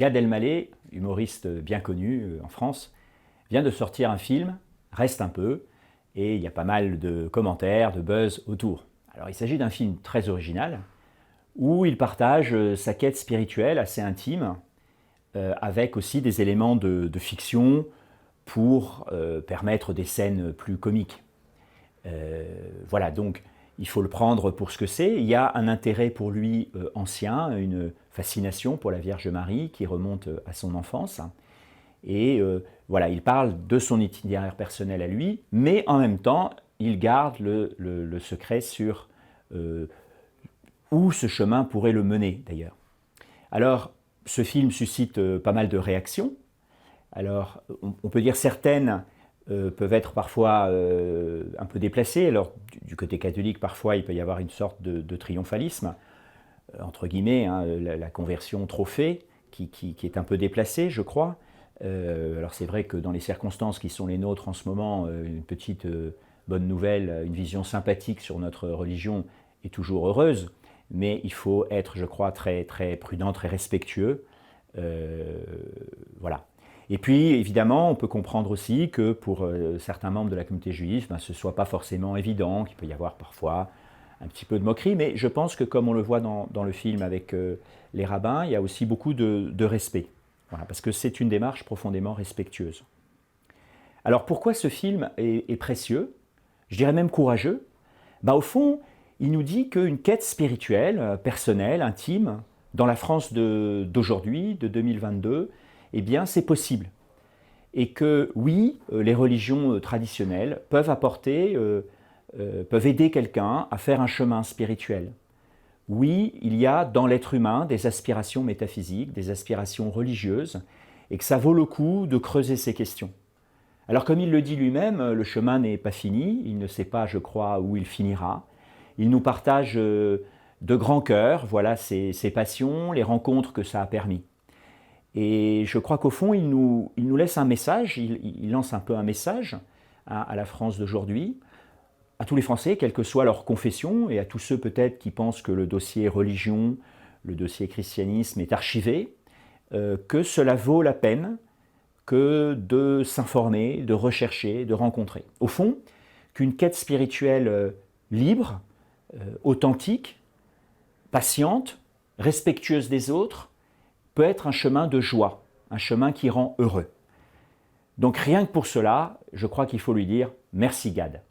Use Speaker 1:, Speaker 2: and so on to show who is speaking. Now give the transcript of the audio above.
Speaker 1: Gad Elmaleh, humoriste bien connu en France, vient de sortir un film, Reste un peu, et il y a pas mal de commentaires, de buzz autour. Alors il s'agit d'un film très original, où il partage sa quête spirituelle assez intime, avec aussi des éléments de fiction pour permettre des scènes plus comiques. Voilà, donc il faut le prendre pour ce que c'est. Il y a un intérêt pour lui ancien, une fascination pour la Vierge Marie qui remonte à son enfance. Et voilà, il parle de son itinéraire personnel à lui, mais en même temps, il garde le secret sur où ce chemin pourrait le mener d'ailleurs. Alors, ce film suscite pas mal de réactions. Alors, on peut dire certaines peuvent être parfois un peu déplacées. Alors, du côté catholique, parfois, il peut y avoir une sorte de triomphalisme, entre guillemets, hein, la conversion trop faite, qui est un peu déplacée, je crois. Alors, c'est vrai que dans les circonstances qui sont les nôtres en ce moment, une petite bonne nouvelle, une vision sympathique sur notre religion est toujours heureuse, mais il faut être, je crois, très, très prudent, très respectueux. Voilà. Et puis, évidemment, on peut comprendre aussi que pour certains membres de la communauté juive, ce ne soit pas forcément évident, qu'il peut y avoir parfois un petit peu de moquerie, mais je pense que comme on le voit dans le film avec les rabbins, il y a aussi beaucoup de respect. Voilà, parce que c'est une démarche profondément respectueuse. Alors pourquoi ce film est précieux, je dirais même courageux? Au fond, il nous dit qu'une quête spirituelle, personnelle, intime, dans la France d'aujourd'hui, de 2022, eh bien c'est possible. Et que oui, les religions traditionnelles peuvent apporter, peuvent aider quelqu'un à faire un chemin spirituel. Oui, il y a dans l'être humain des aspirations métaphysiques, des aspirations religieuses, et que ça vaut le coup de creuser ces questions. Alors comme il le dit lui-même, le chemin n'est pas fini, il ne sait pas, je crois, où il finira. Il nous partage de grand cœur, voilà, ses passions, les rencontres que ça a permis. Et je crois qu'au fond, il nous laisse un message, il lance un peu un message à la France d'aujourd'hui, à tous les Français, quelle que soit leur confession, et à tous ceux peut-être qui pensent que le dossier religion, le dossier christianisme est archivé, que cela vaut la peine que de s'informer, de rechercher, de rencontrer. Au fond, qu'une quête spirituelle libre, authentique, patiente, respectueuse des autres, peut être un chemin de joie, un chemin qui rend heureux. Donc rien que pour cela, je crois qu'il faut lui dire merci Gad.